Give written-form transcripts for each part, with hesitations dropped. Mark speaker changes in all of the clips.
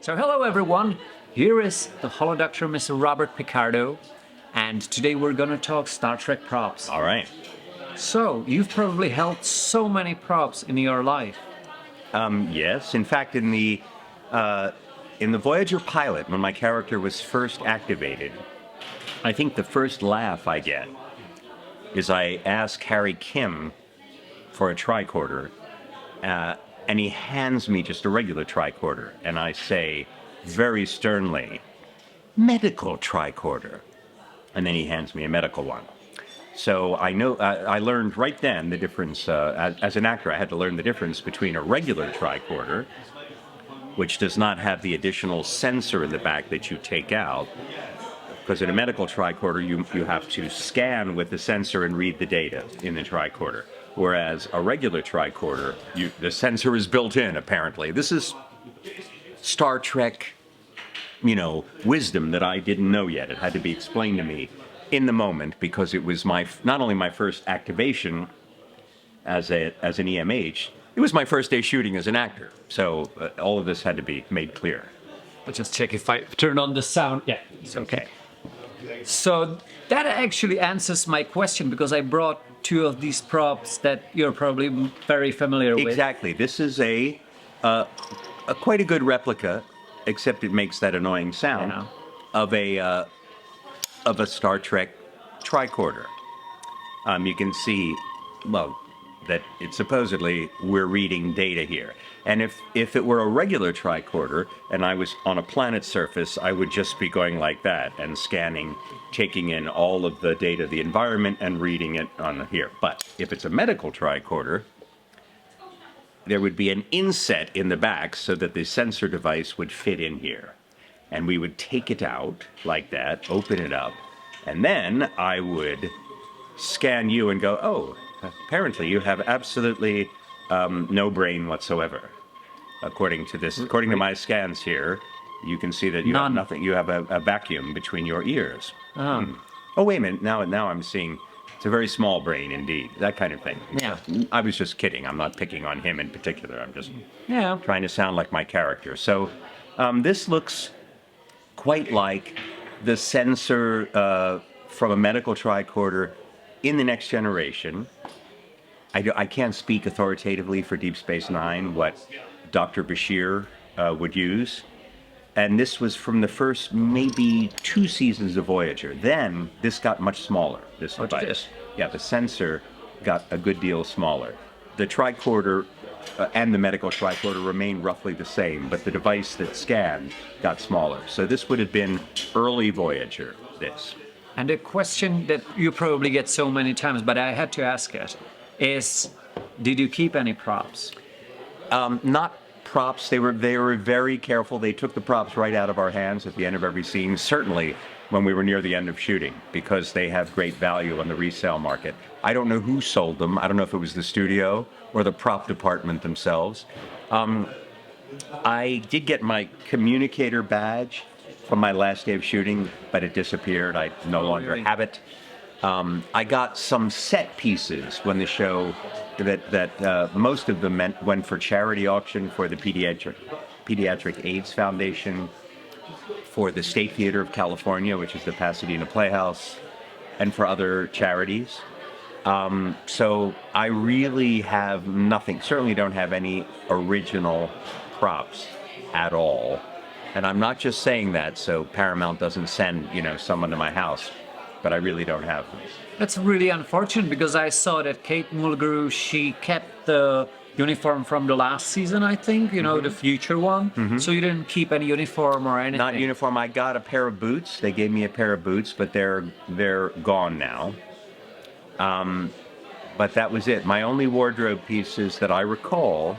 Speaker 1: So hello everyone, here is the Holodoctor, Mr. Robert Picardo, and today we're gonna talk Star Trek props.
Speaker 2: All right.
Speaker 1: So, you've probably held so many props in your life.
Speaker 2: Yes. In fact, in the Voyager pilot, when my character was first activated, I think the first laugh I get is I ask Harry Kim for a tricorder, and he hands me just a regular tricorder, and I say very sternly, "Medical tricorder," and then he hands me a medical one. So I know I learned right then the difference. As an actor, I had to learn the difference between a regular tricorder, which does not have the additional sensor in the back that you take out. Because in a medical tricorder, you have to scan with the sensor and read the data in the tricorder. Whereas a regular tricorder, the sensor is built in, apparently. This is Star Trek, wisdom that I didn't know yet. It had to be explained to me in the moment because it was not only my first activation as an EMH, it was my first day shooting as an actor. So all of this had to be made clear.
Speaker 1: I'll just check if I turn on the sound. Yeah, it's okay. So that actually answers my question because I brought two of these props that you're probably very familiar with.
Speaker 2: Exactly. This is a quite a good replica, except it makes that annoying sound of a Star Trek tricorder. You can see, that it's supposedly we're reading data here. And if it were a regular tricorder and I was on a planet's surface, I would just be going like that and scanning, taking in all of the data of the environment and reading it on here. But if it's a medical tricorder, there would be an inset in the back so that the sensor device would fit in here. And we would take it out like that, open it up, and then I would scan you and go, oh, apparently you have absolutely no brain whatsoever. According to my scans here, you can see that you have nothing. You have a vacuum between your ears. Oh, wait a minute. Now I'm seeing it's a very small brain indeed. That kind of thing.
Speaker 1: Yeah.
Speaker 2: I was just kidding. I'm not picking on him in particular. I'm just
Speaker 1: Yeah.
Speaker 2: trying to sound like my character. So this looks quite like the sensor from a medical tricorder in the Next Generation. I can't speak authoritatively for Deep Space Nine, what Dr. Bashir would use. And this was from the first maybe 2 seasons of Voyager. Then this got much smaller, this device. Yeah, the sensor got a good deal smaller. The tricorder and the medical tricorder remained roughly the same, but the device that scanned got smaller. So this would have been early Voyager, this.
Speaker 1: And a question that you probably get so many times, but I had to ask it, is did you keep any props?
Speaker 2: Not props. They were very careful. They took the props right out of our hands at the end of every scene, certainly when we were near the end of shooting, because they have great value on the resale market. I don't know who sold them. I don't know if it was the studio or the prop department themselves. I did get my communicator badge from my last day of shooting, but it disappeared. I no longer have it. I got some set pieces when the show that most of them went for charity auction for the Pediatric AIDS Foundation, for the State Theater of California, which is the Pasadena Playhouse, and for other charities. So I really have nothing. Certainly don't have any original props at all. And I'm not just saying that so Paramount doesn't send, someone to my house, but I really don't have them.
Speaker 1: That's really unfortunate because I saw that Kate Mulgrew, she kept the uniform from the last season, I think, the future one. Mm-hmm. So you didn't keep any uniform or anything?
Speaker 2: Not uniform. I got a pair of boots. They gave me a pair of boots, but they're gone now. But that was it. My only wardrobe pieces that I recall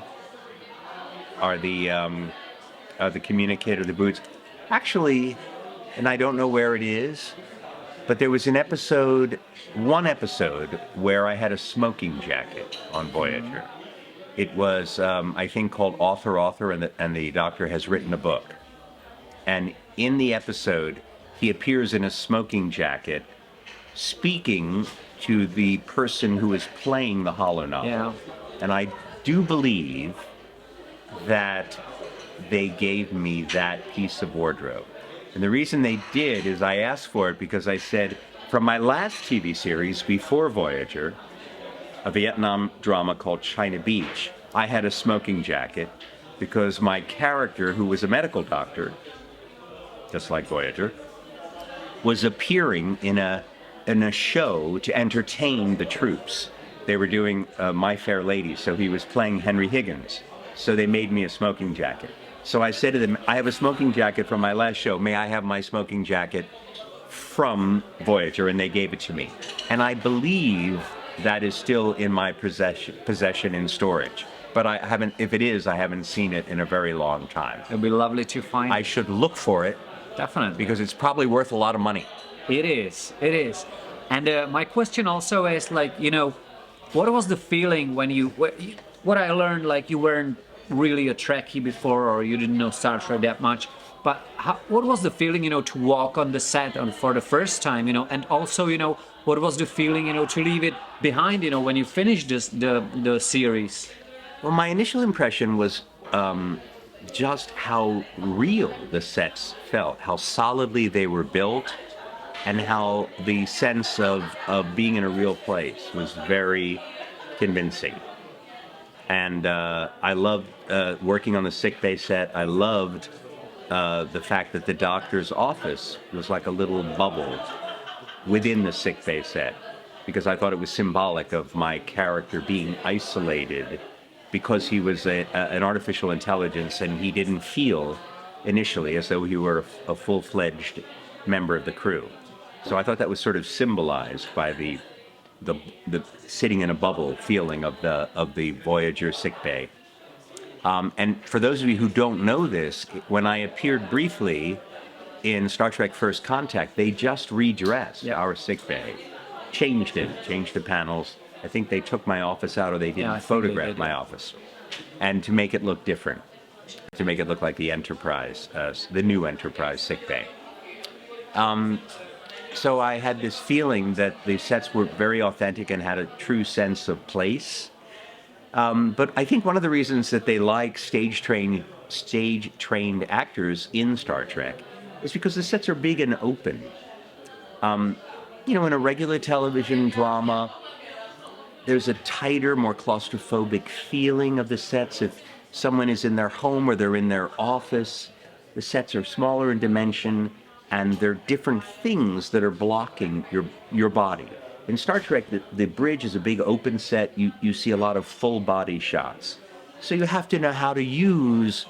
Speaker 2: are the communicator, the boots. Actually, and I don't know where it is, but there was one episode where I had a smoking jacket on Voyager. It was, I think, called Author, and the doctor has written a book. And in the episode, he appears in a smoking jacket speaking to the person who is playing the holonovel.
Speaker 1: Yeah.
Speaker 2: And I do believe that they gave me that piece of wardrobe. And the reason they did is I asked for it because I said, from my last TV series before Voyager, a Vietnam drama called China Beach, I had a smoking jacket because my character, who was a medical doctor, just like Voyager, was appearing in a show to entertain the troops. They were doing My Fair Lady, so he was playing Henry Higgins. So they made me a smoking jacket. So I said to them, I have a smoking jacket from my last show. May I have my smoking jacket from Voyager? And they gave it to me. And I believe that is still in my possession in storage. But I haven't, if it is, I haven't seen it in a very long time.
Speaker 1: It'd be lovely to find.
Speaker 2: I should look for it.
Speaker 1: Definitely.
Speaker 2: Because it's probably worth a lot of money.
Speaker 1: It is. It is. And my question also is, like, you know, what was the feeling when what I learned, like, you weren't really a Trekkie before, or you didn't know Star Trek that much, but what was the feeling, you know, to walk on the set for the first time, you know, and also, you know, what was the feeling, you know, to leave it behind, you know, when you finished the series?
Speaker 2: Well, my initial impression was just how real the sets felt, how solidly they were built, and how the sense of being in a real place was very convincing. And I loved working on the sickbay set. I loved the fact that the doctor's office was like a little bubble within the sickbay set, because I thought it was symbolic of my character being isolated because he was an artificial intelligence and he didn't feel initially as though he were a full-fledged member of the crew. So I thought that was sort of symbolized by the sitting in a bubble feeling of the Voyager sickbay. And for those of you who don't know this, when I appeared briefly in Star Trek First Contact, they just redressed our sickbay, changed the panels. I think they took my office out, or they didn't photograph my office, and to make it look different, to make it look like the Enterprise, the new Enterprise sickbay. So I had this feeling that the sets were very authentic and had a true sense of place. But I think one of the reasons that they like stage-trained actors in Star Trek is because the sets are big and open. You know, in a regular television drama, there's a tighter, more claustrophobic feeling of the sets. If someone is in their home or they're in their office, the sets are smaller in dimension, and there are different things that are blocking your body. In Star Trek, the bridge is a big open set. You see a lot of full body shots. So you have to know how to use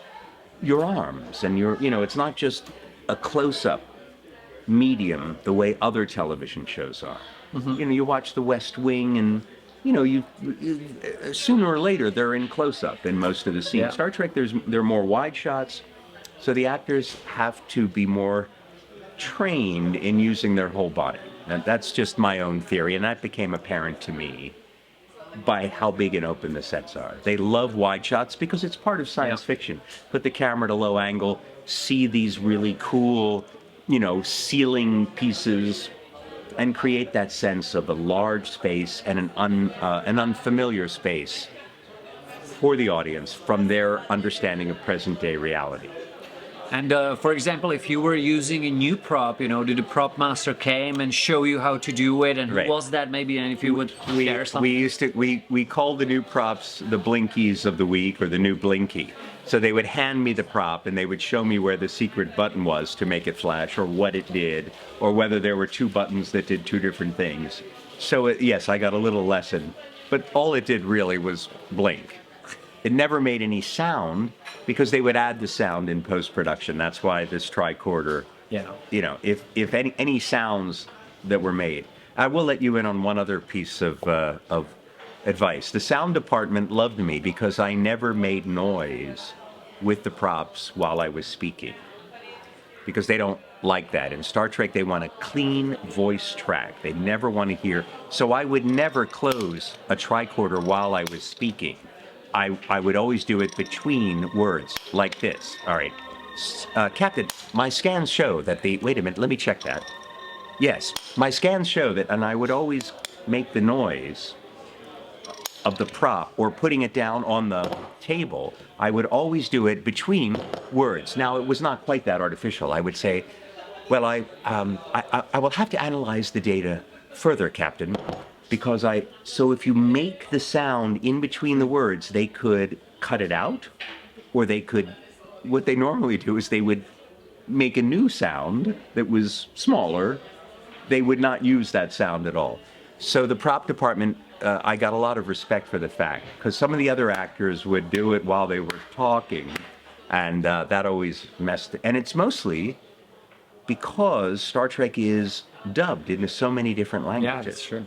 Speaker 2: your arms and it's not just a close-up medium the way other television shows are. Mm-hmm. You know, you watch The West Wing and, you sooner or later they're in close-up in most of the scenes. Yeah. Star Trek, there are more wide shots, so the actors have to be more trained in using their whole body. And that's just my own theory, and that became apparent to me by how big and open the sets are. They love wide shots because it's part of science fiction. Put the camera at a low angle, see these really cool, ceiling pieces, and create that sense of a large space and an unfamiliar space for the audience from their understanding of present-day reality.
Speaker 1: And for example, if you were using a new prop, did the prop master came and show you how to do it, and who was that maybe? And if you would share something.
Speaker 2: We called the new props the Blinkies of the week, or the new Blinky. So they would hand me the prop and they would show me where the secret button was to make it flash, or what it did, or whether there were two buttons that did two different things. So yes, I got a little lesson, but all it did really was blink. It never made any sound because they would add the sound in post-production. That's why this tricorder, if any sounds that were made. I will let you in on one other piece of advice. The sound department loved me because I never made noise with the props while I was speaking, because they don't like that. In Star Trek, they want a clean voice track. They never want to hear. So I would never close a tricorder while I was speaking. I would always do it between words, like this. All right. Captain, my scans show that wait a minute, let me check that. Yes, my scans show that, and I would always make the noise of the prop or putting it down on the table, I would always do it between words. Now, it was not quite that artificial. I would say, well, I will have to analyze the data further, Captain, because so if you make the sound in between the words, they could cut it out, or they could, what they normally do is they would make a new sound that was smaller. They would not use that sound at all. So the prop department, I got a lot of respect for the fact, because some of the other actors would do it while they were talking, and that always messed. And it's mostly because Star Trek is dubbed into so many different languages.
Speaker 1: Yeah, that's true.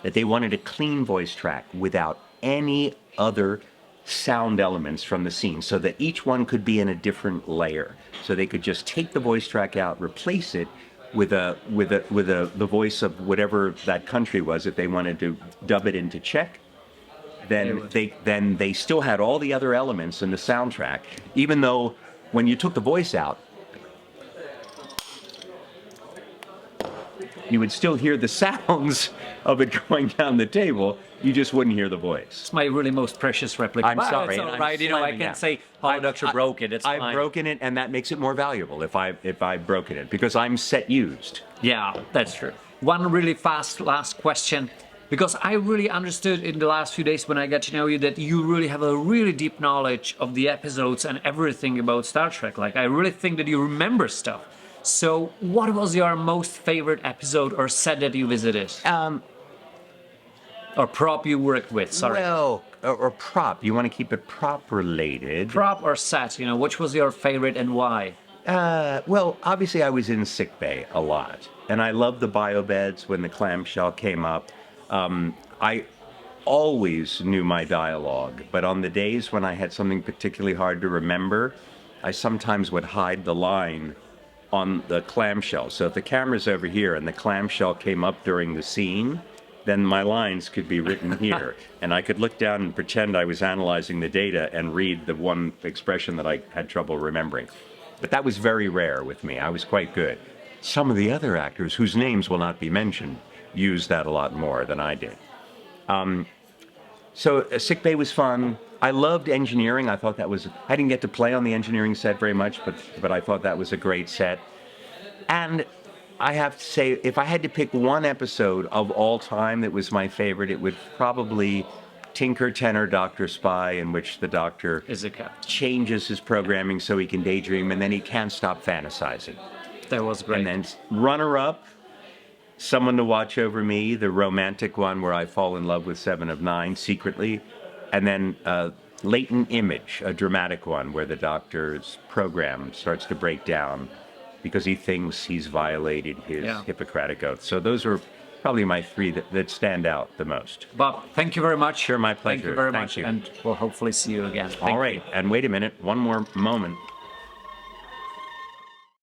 Speaker 2: That they wanted a clean voice track without any other sound elements from the scene, so that each one could be in a different layer. So they could just take the voice track out, replace it with the voice of whatever that country was. If they wanted to dub it into Czech, then they still had all the other elements in the soundtrack, even though when you took the voice out, you would still hear the sounds of it going down the table. You just wouldn't hear the voice.
Speaker 1: It's my really most precious replica.
Speaker 2: I'm sorry.
Speaker 1: It's all right. You know, I can say Holodoctor broke it. It's fine.
Speaker 2: I've broken it, and that makes it more valuable if I've broken it, because I'm set used.
Speaker 1: Yeah, that's true. One really fast last question, because I really understood in the last few days when I got to know you that you really have a really deep knowledge of the episodes and everything about Star Trek. Like, I really think that you remember stuff. So, what was your most favorite episode or set that you visited? Or prop you worked with, sorry.
Speaker 2: Well, or prop. You want to keep it prop related.
Speaker 1: Prop or set, you know, which was your favorite and why?
Speaker 2: Well, obviously I was in sickbay a lot. And I loved the biobeds when the clamshell came up. I always knew my dialogue, but on the days when I had something particularly hard to remember, I sometimes would hide the line on the clamshell. So if the camera's over here and the clamshell came up during the scene, then my lines could be written here. And I could look down and pretend I was analyzing the data and read the one expression that I had trouble remembering. But that was very rare with me. I was quite good. Some of the other actors, whose names will not be mentioned, used that a lot more than I did. So sickbay was fun. I loved engineering. I thought that was, I didn't get to play on the engineering set very much, but I thought that was a great set. And I have to say, if I had to pick one episode of all time that was my favorite, it would probably Tinker, Tenor, Doctor, Spy, in which the Doctor changes his programming so he can daydream, and then he can't stop fantasizing.
Speaker 1: That was great.
Speaker 2: And then runner-up, Someone to Watch Over Me, the romantic one where I fall in love with Seven of Nine secretly, and then Latent Image, a dramatic one where the Doctor's program starts to break down because he thinks he's violated his Hippocratic Oath. So those are probably my three that stand out the most.
Speaker 1: Bob, thank you very much.
Speaker 2: Sure, my pleasure.
Speaker 1: Thank you very much, and we'll hopefully see you again.
Speaker 2: All right, and wait a minute, one more moment.